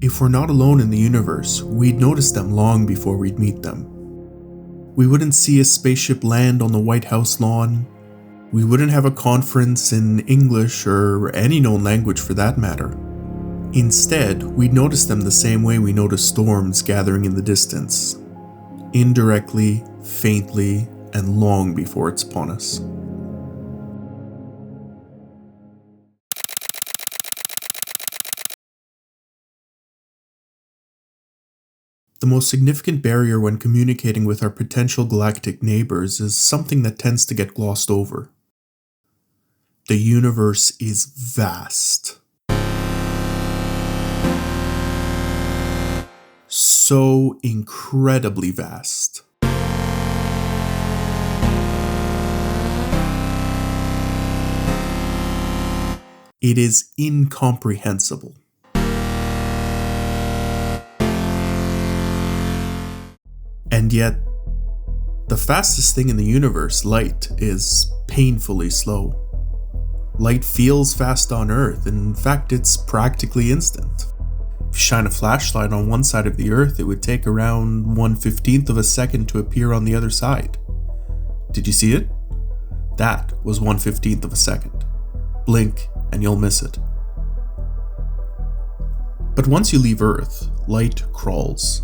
If we're not alone in the universe, we'd notice them long before we'd meet them. We wouldn't see a spaceship land on the White House lawn. We wouldn't have a conference in English or any known language for that matter. Instead, we'd notice them the same way we notice storms gathering in the distance. Indirectly, faintly, and long before it's upon us. The most significant barrier when communicating with our potential galactic neighbors is something that tends to get glossed over. The universe is vast. So incredibly vast. It is incomprehensible. And yet, the fastest thing in the universe, light, is painfully slow. Light feels fast on Earth, in fact it's practically instant. If you shine a flashlight on one side of the Earth, it would take around 1/15 of a second to appear on the other side. Did you see it? That was 1/15 of a second. Blink and you'll miss it. But once you leave Earth, light crawls.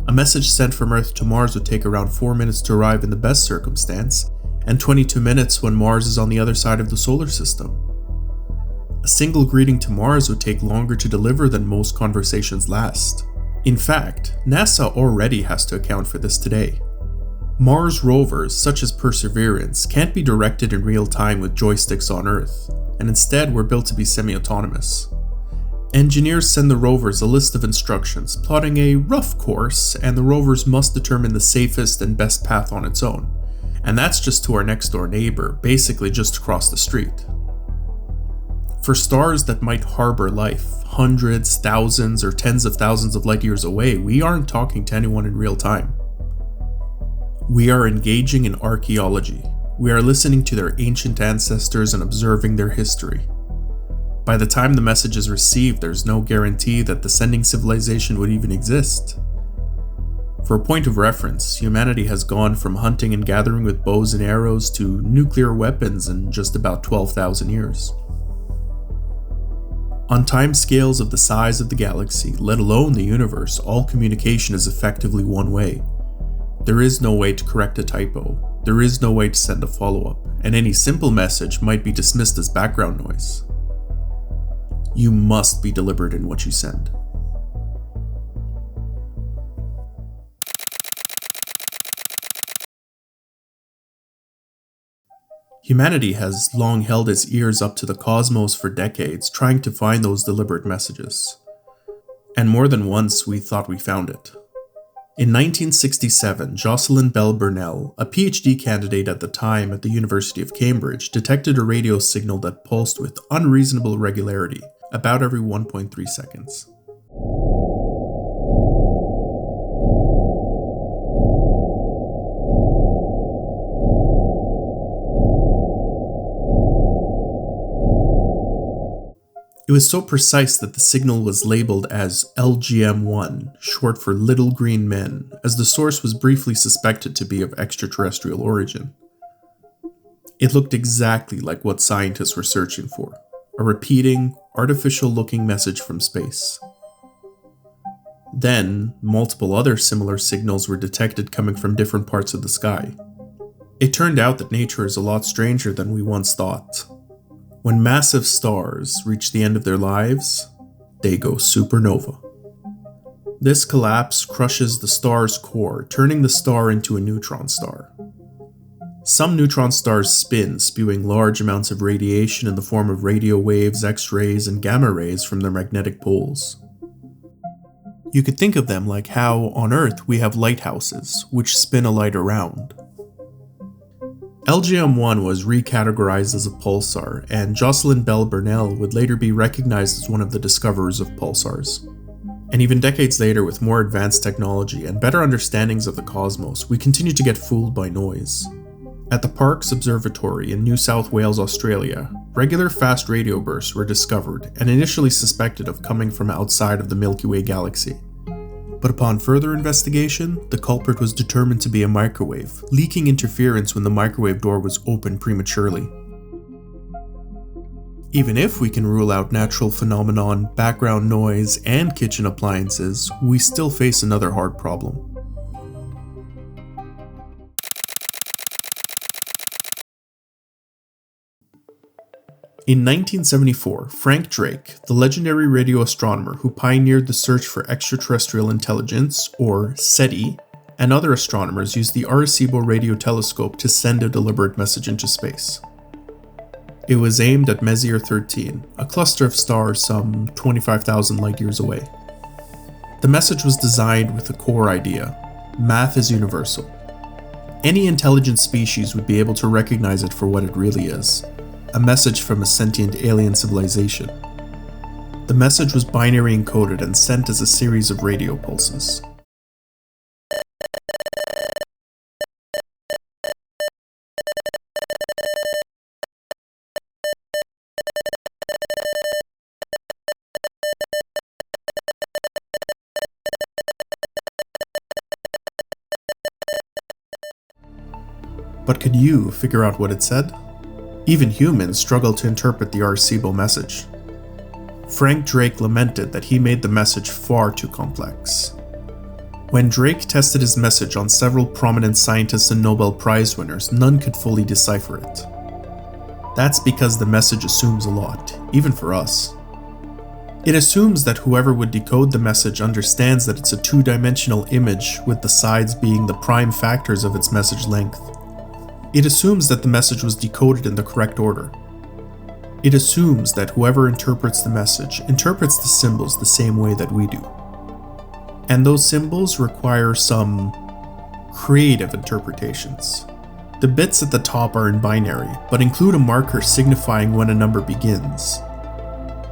A message sent from Earth to Mars would take around 4 minutes to arrive in the best circumstance, and 22 minutes when Mars is on the other side of the solar system. A single greeting to Mars would take longer to deliver than most conversations last. In fact, NASA already has to account for this today. Mars rovers, such as Perseverance, can't be directed in real time with joysticks on Earth, and instead were built to be semi-autonomous. Engineers send the rovers a list of instructions, plotting a rough course, and the rovers must determine the safest and best path on its own. And that's just to our next door neighbor, basically just across the street. For stars that might harbor life, hundreds, thousands, or tens of thousands of light years away, we aren't talking to anyone in real time. We are engaging in archaeology. We are listening to their ancient ancestors and observing their history. By the time the message is received, there's no guarantee that the sending civilization would even exist. For a point of reference, humanity has gone from hunting and gathering with bows and arrows to nuclear weapons in just about 12,000 years. On timescales of the size of the galaxy, let alone the universe, all communication is effectively one way. There is no way to correct a typo, there is no way to send a follow-up, and any simple message might be dismissed as background noise. You must be deliberate in what you send. Humanity has long held its ears up to the cosmos for decades, trying to find those deliberate messages. And more than once, we thought we found it. In 1967, Jocelyn Bell Burnell, a PhD candidate at the time at the University of Cambridge, detected a radio signal that pulsed with unreasonable regularity, about every 1.3 seconds. It was so precise that the signal was labeled as LGM-1, short for Little Green Men, as the source was briefly suspected to be of extraterrestrial origin. It looked exactly like what scientists were searching for, a repeating, artificial-looking message from space. Then, multiple other similar signals were detected coming from different parts of the sky. It turned out that nature is a lot stranger than we once thought. When massive stars reach the end of their lives, they go supernova. This collapse crushes the star's core, turning the star into a neutron star. Some neutron stars spin, spewing large amounts of radiation in the form of radio waves, X-rays, and gamma rays from their magnetic poles. You could think of them like how, on Earth, we have lighthouses, which spin a light around. LGM-1 was recategorized as a pulsar, and Jocelyn Bell Burnell would later be recognized as one of the discoverers of pulsars. And even decades later, with more advanced technology and better understandings of the cosmos, we continue to get fooled by noise. At the Parkes Observatory in New South Wales, Australia, regular fast radio bursts were discovered and initially suspected of coming from outside of the Milky Way galaxy. But upon further investigation, the culprit was determined to be a microwave, leaking interference when the microwave door was opened prematurely. Even if we can rule out natural phenomenon, background noise, and kitchen appliances, we still face another hard problem. In 1974, Frank Drake, the legendary radio astronomer who pioneered the search for extraterrestrial intelligence, or SETI, and other astronomers used the Arecibo radio telescope to send a deliberate message into space. It was aimed at Messier 13, a cluster of stars some 25,000 light-years away. The message was designed with a core idea: math is universal. Any intelligent species would be able to recognize it for what it really is: a message from a sentient alien civilization. The message was binary encoded and sent as a series of radio pulses. But could you figure out what it said? Even humans struggle to interpret the Arecibo message. Frank Drake lamented that he made the message far too complex. When Drake tested his message on several prominent scientists and Nobel Prize winners, none could fully decipher it. That's because the message assumes a lot, even for us. It assumes that whoever would decode the message understands that it's a two-dimensional image, with the sides being the prime factors of its message length. It assumes that the message was decoded in the correct order. It assumes that whoever interprets the message interprets the symbols the same way that we do. And those symbols require some creative interpretations. The bits at the top are in binary, but include a marker signifying when a number begins.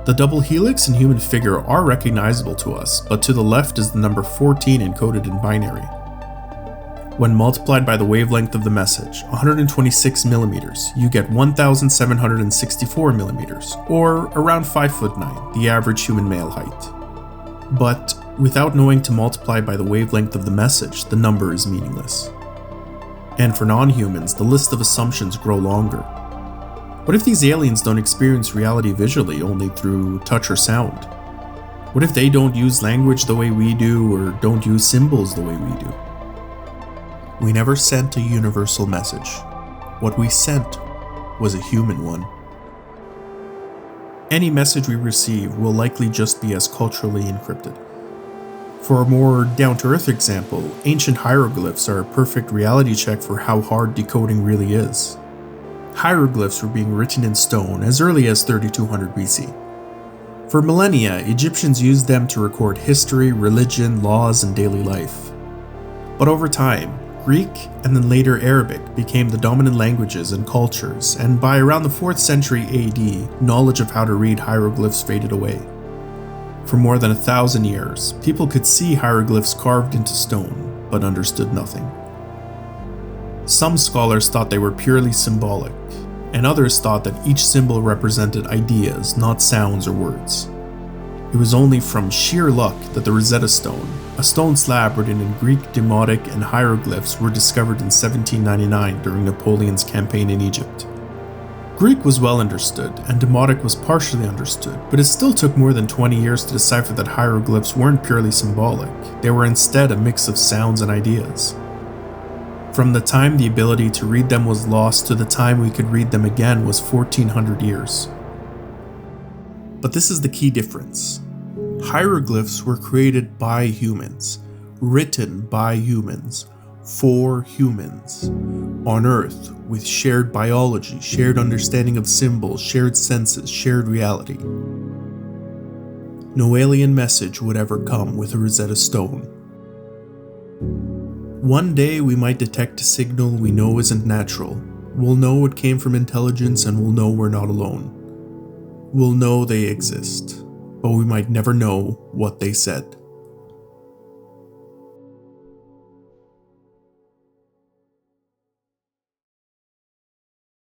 The double helix and human figure are recognizable to us, but to the left is the number 14 encoded in binary. When multiplied by the wavelength of the message, 126 millimeters, you get 1,764 millimeters, or around 5'9", the average human male height. But without knowing to multiply by the wavelength of the message, the number is meaningless. And for non-humans, the list of assumptions grow longer. What if these aliens don't experience reality visually, only through touch or sound? What if they don't use language the way we do, or don't use symbols the way we do? We never sent a universal message. What we sent was a human one. Any message we receive will likely just be as culturally encrypted. For a more down-to-earth example, ancient hieroglyphs are a perfect reality check for how hard decoding really is. Hieroglyphs were being written in stone as early as 3200 BC. For millennia, Egyptians used them to record history, religion, laws, and daily life. But over time, Greek and then later Arabic became the dominant languages and cultures, and by around the 4th century AD, knowledge of how to read hieroglyphs faded away. For more than 1,000 years, people could see hieroglyphs carved into stone, but understood nothing. Some scholars thought they were purely symbolic, and others thought that each symbol represented ideas, not sounds or words. It was only from sheer luck that the Rosetta Stone, a stone slab written in Greek, Demotic, and hieroglyphs, were discovered in 1799 during Napoleon's campaign in Egypt. Greek was well understood, and Demotic was partially understood, but it still took more than 20 years to decipher that hieroglyphs weren't purely symbolic. They were instead a mix of sounds and ideas. From the time the ability to read them was lost to the time we could read them again was 1400 years. But this is the key difference. Hieroglyphs were created by humans, written by humans, for humans, on Earth, with shared biology, shared understanding of symbols, shared senses, shared reality. No alien message would ever come with a Rosetta Stone. One day we might detect a signal we know isn't natural. We'll know it came from intelligence, and we'll know we're not alone. We'll know they exist, but we might never know what they said.